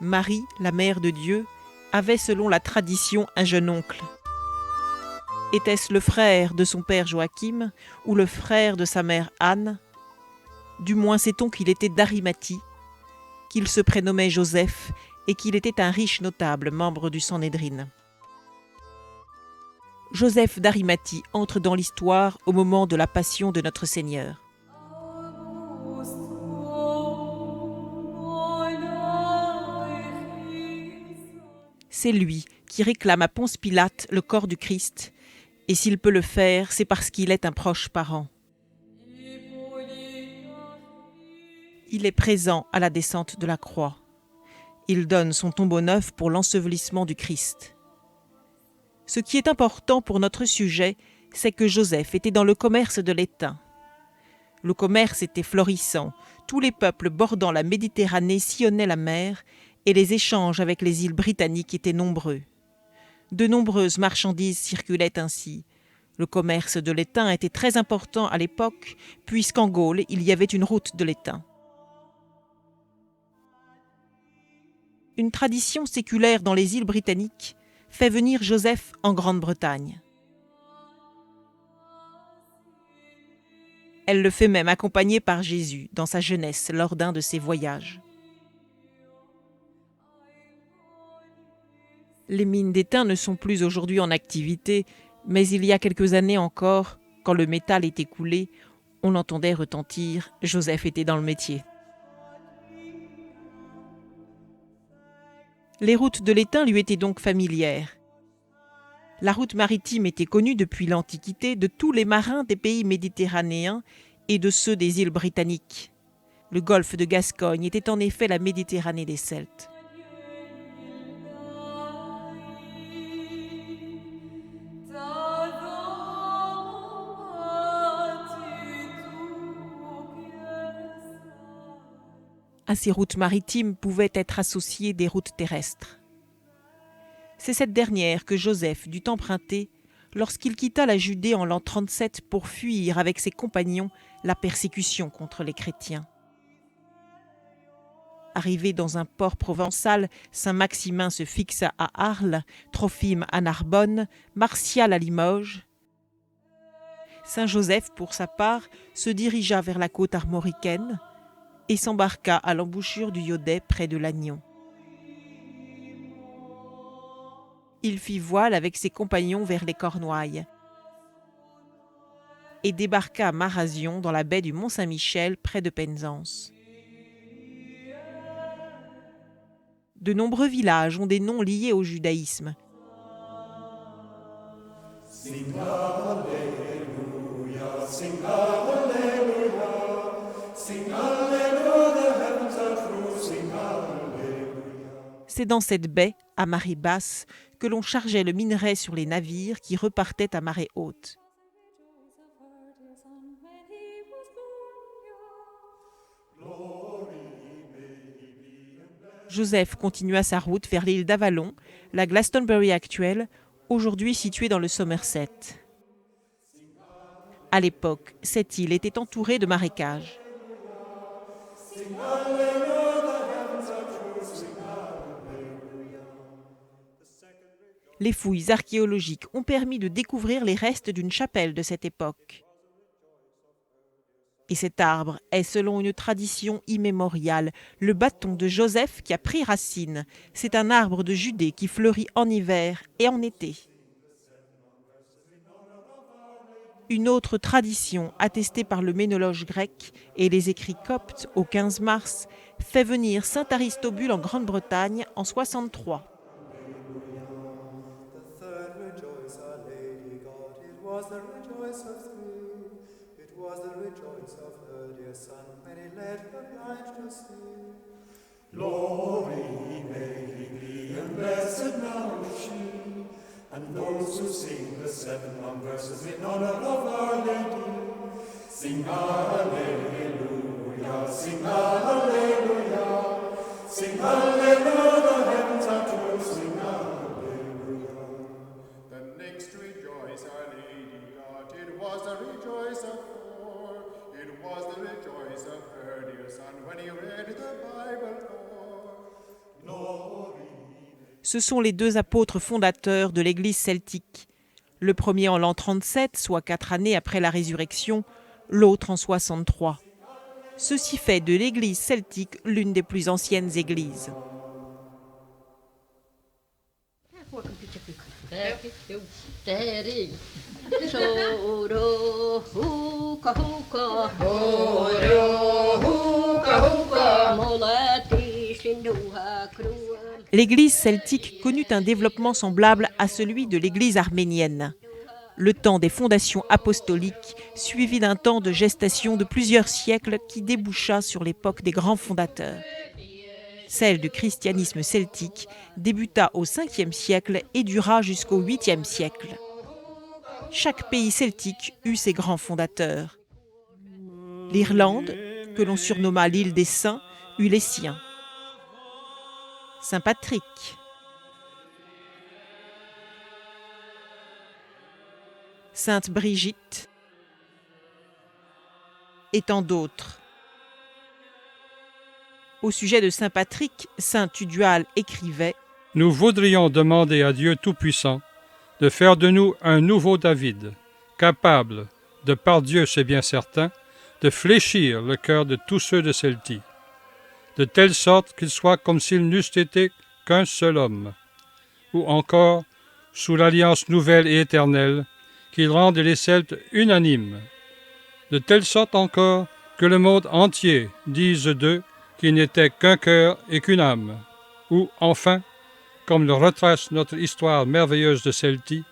Marie, la mère de Dieu, avait selon la tradition un jeune oncle. Était-ce le frère de son père Joachim ou le frère de sa mère Anne ? Du moins sait-on qu'il était d'Arimathie, qu'il se prénommait Joseph et qu'il était un riche notable, membre du Sanhédrin. Joseph d'Arimathie entre dans l'histoire au moment de la passion de notre Seigneur. C'est lui qui réclame à Ponce Pilate le corps du Christ, et s'il peut le faire, c'est parce qu'il est un proche parent. Il est présent à la descente de la croix. Il donne son tombeau neuf pour l'ensevelissement du Christ. Ce qui est important pour notre sujet, c'est que Joseph était dans le commerce de l'étain. Le commerce était florissant, tous les peuples bordant la Méditerranée sillonnaient la mer et les échanges avec les îles britanniques étaient nombreux. De nombreuses marchandises circulaient ainsi. Le commerce de l'étain était très important à l'époque, puisqu'en Gaule, il y avait une route de l'étain. Une tradition séculaire dans les îles britanniques fait venir Joseph en Grande-Bretagne. Elle le fait même accompagner par Jésus dans sa jeunesse lors d'un de ses voyages. Les mines d'étain ne sont plus aujourd'hui en activité, mais il y a quelques années encore, quand le métal était coulé, on entendait retentir « Joseph était dans le métier ». Les routes de l'étain lui étaient donc familières. La route maritime était connue depuis l'Antiquité de tous les marins des pays méditerranéens et de ceux des îles britanniques. Le golfe de Gascogne était en effet la Méditerranée des Celtes. À ces routes maritimes pouvaient être associées des routes terrestres. C'est cette dernière que Joseph dut emprunter lorsqu'il quitta la Judée en l'an 37 pour fuir avec ses compagnons la persécution contre les chrétiens. Arrivé dans un port provençal, Saint-Maximin se fixa à Arles, Trophime à Narbonne, Martial à Limoges. Saint Joseph, pour sa part, se dirigea vers la côte armoricaine et s'embarqua à l'embouchure du Yodet près de Lannion. Il fit voile avec ses compagnons vers les Cornouailles et débarqua à Marazion dans la baie du Mont-Saint-Michel près de Penzance. De nombreux villages ont des noms liés au judaïsme. Sing Alleluia, sing Alleluia, sing Alleluia, the heavens are true, sing Alleluia. C'est dans cette baie, à marée basse, que l'on chargeait le minerai sur les navires qui repartaient à marée haute. Joseph continua sa route vers l'île d'Avalon, la Glastonbury actuelle, aujourd'hui située dans le Somerset. À l'époque, cette île était entourée de marécages. Les fouilles archéologiques ont permis de découvrir les restes d'une chapelle de cette époque. Et cet arbre est, selon une tradition immémoriale, le bâton de Joseph qui a pris racine. C'est un arbre de Judée qui fleurit en hiver et en été. Une autre tradition, attestée par le ménologe grec et les écrits coptes au 15 mars, fait venir saint Aristobule en Grande-Bretagne en 63. Glory may be and blessed now is she, and those who sing the 7 long verses in honor of Our Lady. Sing Alleluia, sing Alleluia, sing Alleluia, the heavens are true, sing Alleluia. The next rejoice, Our Lady God, it was the rejoice of her, it was the rejoice of her dear Son when he read the Bible for. Glory Ce sont les 2 apôtres fondateurs de l'Église celtique, le premier en l'an 37, soit 4 années après la résurrection, l'autre en 63. Ceci fait de l'Église celtique l'une des plus anciennes églises. L'Église celtique connut un développement semblable à celui de l'Église arménienne. Le temps des fondations apostoliques, suivi d'un temps de gestation de plusieurs siècles qui déboucha sur l'époque des grands fondateurs. Celle du christianisme celtique débuta au 5e siècle et dura jusqu'au 8e siècle. Chaque pays celtique eut ses grands fondateurs. L'Irlande, que l'on surnomma l'île des Saints, eut les siens. Saint Patrick, Sainte Brigitte et tant d'autres. Au sujet de Saint Patrick, Saint Tudual écrivait « Nous voudrions demander à Dieu Tout-Puissant de faire de nous un nouveau David, capable, de par Dieu c'est bien certain, de fléchir le cœur de tous ceux de Celtique, de telle sorte qu'ils soient comme s'ils n'eussent été qu'un seul homme, ou encore, sous l'alliance nouvelle et éternelle, qu'ils rendent les Celtes unanimes, de telle sorte encore que le monde entier dise d'eux qu'ils n'étaient qu'un cœur et qu'une âme, ou enfin, comme le retrace notre histoire merveilleuse de Celtique,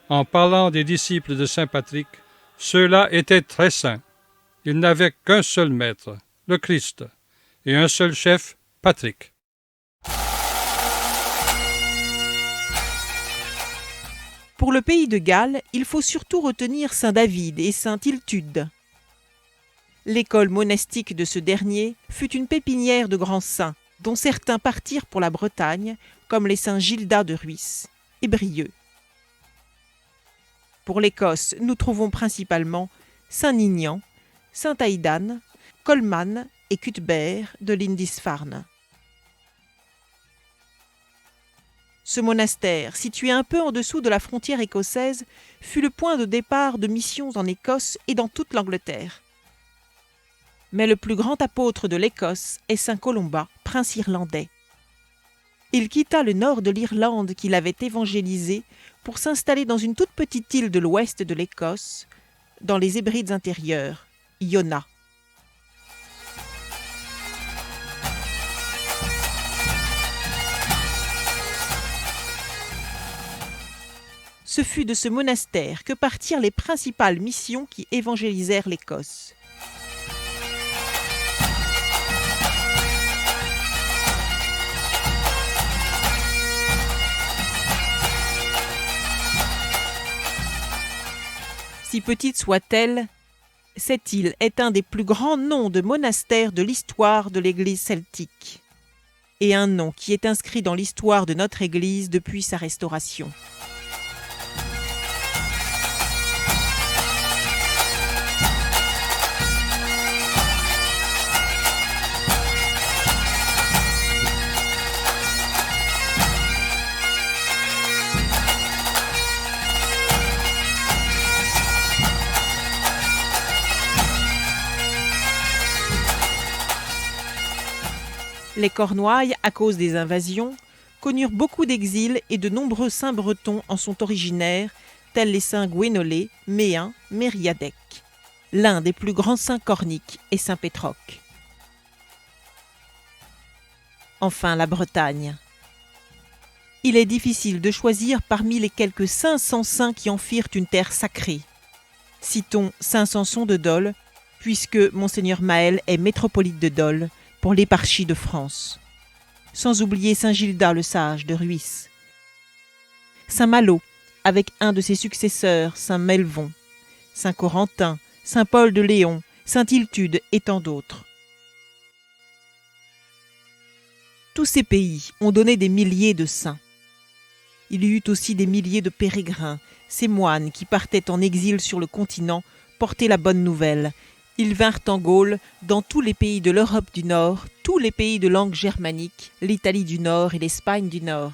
en parlant des disciples de Saint Patrick, ceux-là étaient très saints. Ils n'avaient qu'un seul maître, le Christ, et un seul chef, Patrick. Pour le pays de Galles, il faut surtout retenir Saint David et Saint Iltude. L'école monastique de ce dernier fut une pépinière de grands saints, dont certains partirent pour la Bretagne, comme les saints Gildas de Rhuys et Brieux. Pour l'Écosse, nous trouvons principalement Saint Ninian, Saint Aidan, Colman et Cuthbert de Lindisfarne. Ce monastère, situé un peu en dessous de la frontière écossaise, fut le point de départ de missions en Écosse et dans toute l'Angleterre. Mais le plus grand apôtre de l'Écosse est saint Colomba, prince irlandais. Il quitta le nord de l'Irlande qu'il avait évangélisé pour s'installer dans une toute petite île de l'ouest de l'Écosse, dans les Hébrides intérieures, Iona. Ce fut de ce monastère que partirent les principales missions qui évangélisèrent l'Écosse. Si petite soit-elle, cette île est un des plus grands noms de monastères de l'histoire de l'Église celtique, et un nom qui est inscrit dans l'histoire de notre Église depuis sa restauration. Les Cornouailles, à cause des invasions, connurent beaucoup d'exils et de nombreux saints bretons en sont originaires, tels les saints Gwénolé, Méen, Mériadec. L'un des plus grands saints corniques est saint Pétroc. Enfin, la Bretagne. Il est difficile de choisir parmi les quelques 500 saints qui en firent une terre sacrée. Citons saint Samson de Dol, puisque monseigneur Maël est métropolite de Dol, pour l'éparchie de France. Sans oublier saint Gildas le Sage de Rhuys. Saint Malo, avec un de ses successeurs, saint Melvon, saint Corentin, saint Paul de Léon, saint Iltude et tant d'autres. Tous ces pays ont donné des milliers de saints. Il y eut aussi des milliers de pérégrins, ces moines qui partaient en exil sur le continent porter la bonne nouvelle. Ils vinrent en Gaule, dans tous les pays de l'Europe du Nord, tous les pays de langue germanique, l'Italie du Nord et l'Espagne du Nord.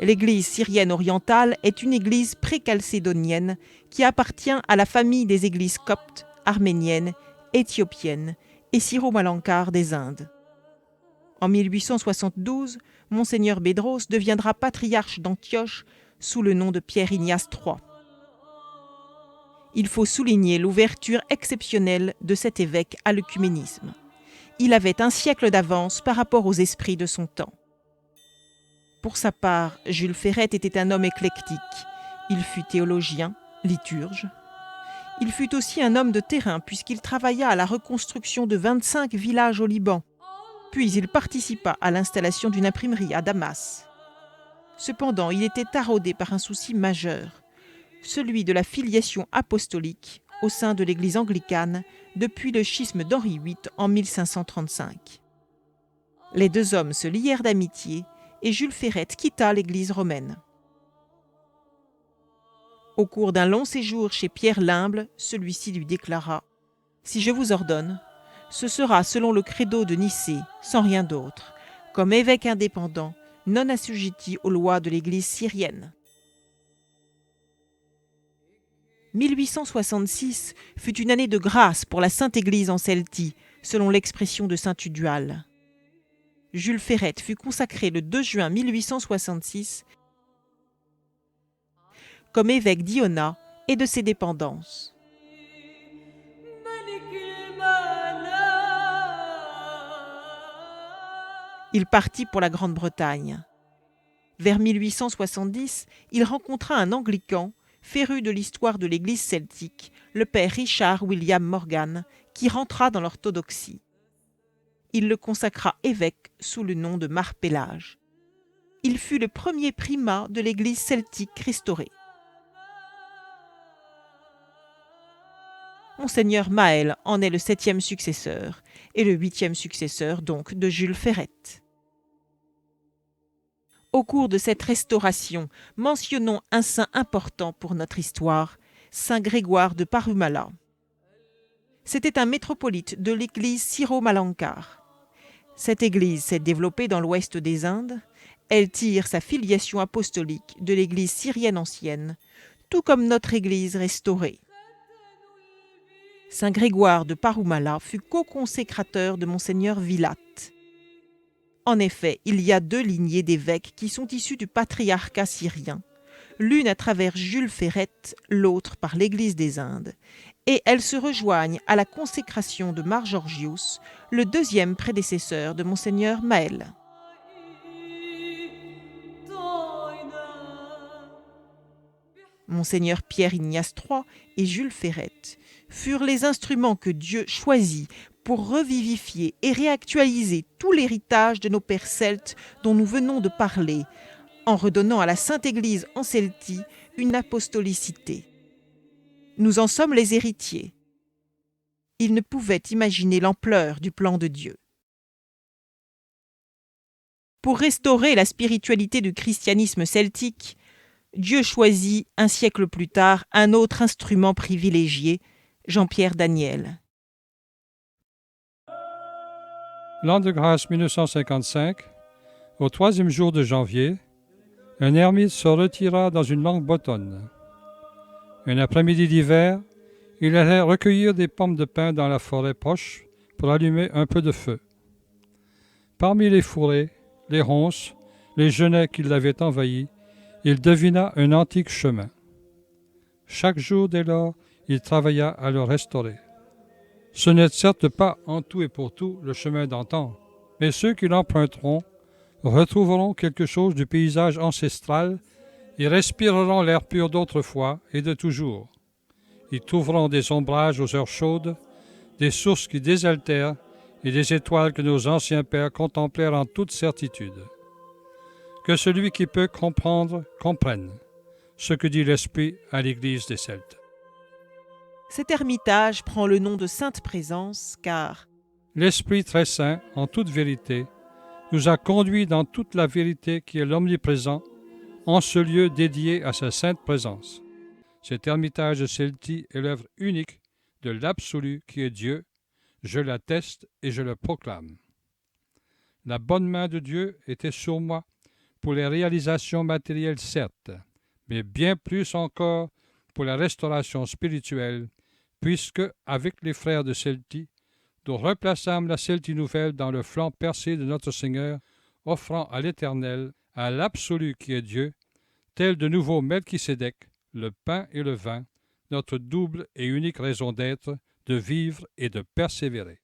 L'église syrienne orientale est une église pré-chalcédonienne qui appartient à la famille des églises coptes, arméniennes, éthiopiennes et syro-malankare des Indes. En 1872, Monseigneur Bedros deviendra patriarche d'Antioche sous le nom de Pierre Ignace III. Il faut souligner l'ouverture exceptionnelle de cet évêque à l'œcuménisme. Il avait un siècle d'avance par rapport aux esprits de son temps. Pour sa part, Jules Ferret était un homme éclectique. Il fut théologien, liturge. Il fut aussi un homme de terrain puisqu'il travailla à la reconstruction de 25 villages au Liban. Puis il participa à l'installation d'une imprimerie à Damas. Cependant, il était taraudé par un souci majeur, celui de la filiation apostolique au sein de l'Église anglicane depuis le schisme d'Henri VIII en 1535. Les deux hommes se lièrent d'amitié et Jules Ferret quitta l'Église romaine. Au cours d'un long séjour chez Pierre l'Humble, celui-ci lui déclara « Si je vous ordonne, ce sera selon le credo de Nicée, sans rien d'autre, comme évêque indépendant, non assujetti aux lois de l'Église syrienne. » 1866 fut une année de grâce pour la Sainte Église en Celtie, selon l'expression de saint Tudual. Jules Ferret fut consacré le 2 juin 1866 comme évêque d'Iona et de ses dépendances. Il partit pour la Grande-Bretagne. Vers 1870, il rencontra un anglican, féru de l'histoire de l'Église celtique, le père Richard William Morgan, qui rentra dans l'orthodoxie. Il le consacra évêque sous le nom de Marpélage. Il fut le premier primat de l'Église celtique restaurée. Monseigneur Maël en est le 7e successeur et le 8e successeur donc de Jules Ferret. Au cours de cette restauration, mentionnons un saint important pour notre histoire, saint Grégoire de Parumala. C'était un métropolite de l'église syro-malankare. Cette église s'est développée dans l'ouest des Indes. Elle tire sa filiation apostolique de l'église syrienne ancienne, tout comme notre église restaurée. Saint Grégoire de Parumala fut co-consécrateur de Monseigneur Vilatte. En effet, il y a 2 lignées d'évêques qui sont issus du patriarcat syrien, l'une à travers Jules Ferret, l'autre par l'Église des Indes, et elles se rejoignent à la consécration de Mar Georgius, le 2e prédécesseur de Monseigneur Maël. Monseigneur Pierre Ignace III et Jules Ferret furent les instruments que Dieu choisit pour revivifier et réactualiser tout l'héritage de nos pères celtes dont nous venons de parler, en redonnant à la Sainte Église en Celtie une apostolicité. Nous en sommes les héritiers. Ils ne pouvaient imaginer l'ampleur du plan de Dieu. Pour restaurer la spiritualité du christianisme celtique, Dieu choisit, un siècle plus tard, un autre instrument privilégié, Jean-Pierre Daniel. L'an de grâce 1955, au 3e jour de janvier, un ermite se retira dans une langue bretonne. Un après-midi d'hiver, il allait recueillir des pommes de pin dans la forêt proche pour allumer un peu de feu. Parmi les fourrés, les ronces, les genêts qui l'avaient envahi, il devina un antique chemin. Chaque jour dès lors, il travailla à le restaurer. Ce n'est certes pas en tout et pour tout le chemin d'antan, mais ceux qui l'emprunteront retrouveront quelque chose du paysage ancestral et respireront l'air pur d'autrefois et de toujours. Ils trouveront des ombrages aux heures chaudes, des sources qui désaltèrent et des étoiles que nos anciens pères contemplèrent en toute certitude. Que celui qui peut comprendre, comprenne ce que dit l'Esprit à l'Église des Celtes. Cet ermitage prend le nom de Sainte Présence car l'Esprit très saint, en toute vérité, nous a conduits dans toute la vérité qui est l'omniprésent, en ce lieu dédié à sa sainte présence. Cet ermitage de Celtie est l'œuvre unique de l'absolu qui est Dieu, je l'atteste et je le proclame. La bonne main de Dieu était sur moi pour les réalisations matérielles certes, mais bien plus encore pour la restauration spirituelle, puisque, avec les frères de Celtie, nous replaçâmes la Celtie nouvelle dans le flanc percé de notre Seigneur, offrant à l'Éternel, à l'Absolu qui est Dieu, tel de nouveau Melchisédek, le pain et le vin, notre double et unique raison d'être, de vivre et de persévérer.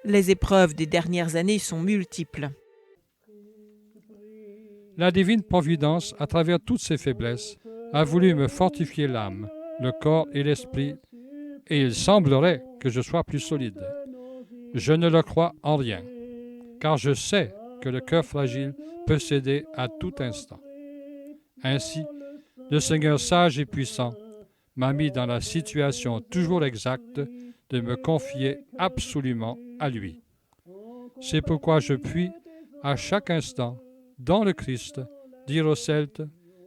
Les épreuves des dernières années sont multiples. La divine providence, à travers toutes ses faiblesses, a voulu me fortifier l'âme, le corps et l'esprit, et il semblerait que je sois plus solide. Je ne le crois en rien, car je sais que le cœur fragile peut céder à tout instant. Ainsi, le Seigneur sage et puissant m'a mis dans la situation toujours exacte de me confier absolument à lui. C'est pourquoi je puis, à chaque instant, dans le Christ, dire aux Celtes,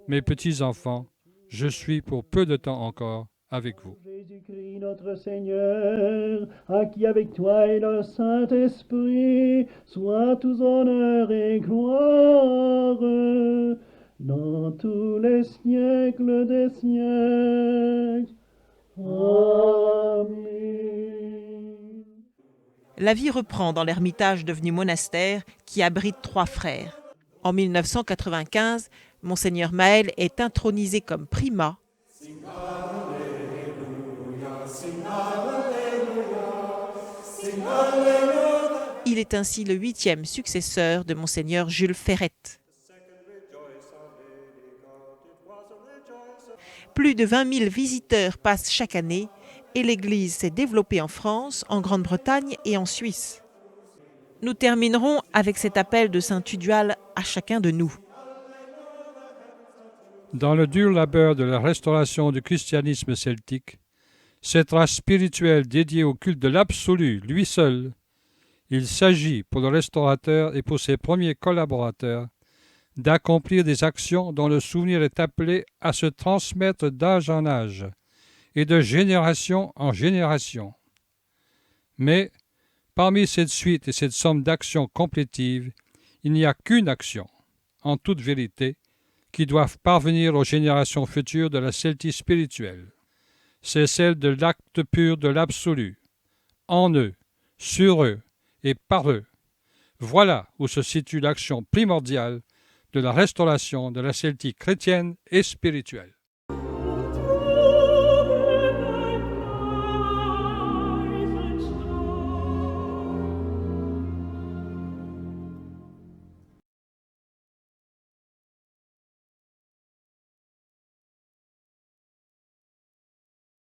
mes petits-enfants, je suis pour peu de temps encore avec vous. Jésus-Christ notre Seigneur, à qui avec toi et le Saint-Esprit soit tous honneur et gloire dans tous les siècles des siècles. Amen. La vie reprend dans l'ermitage devenu monastère qui abrite 3 frères. En 1995, Monseigneur Maël est intronisé comme primat. Il est ainsi le 8e successeur de Monseigneur Jules Ferrette. Plus de 20 000 visiteurs passent chaque année et l'Église s'est développée en France, en Grande-Bretagne et en Suisse. Nous terminerons avec cet appel de saint Tudual à chacun de nous. Dans le dur labeur de la restauration du christianisme celtique, cette race spirituelle dédiée au culte de l'absolu, lui seul, il s'agit pour le restaurateur et pour ses premiers collaborateurs d'accomplir des actions dont le souvenir est appelé à se transmettre d'âge en âge et de génération en génération. Mais, parmi cette suite et cette somme d'actions complétives, il n'y a qu'une action, en toute vérité, qui doivent parvenir aux générations futures de la Celtie spirituelle. C'est celle de l'acte pur de l'absolu, en eux, sur eux et par eux. Voilà où se situe l'action primordiale de la restauration de la Celtie chrétienne et spirituelle.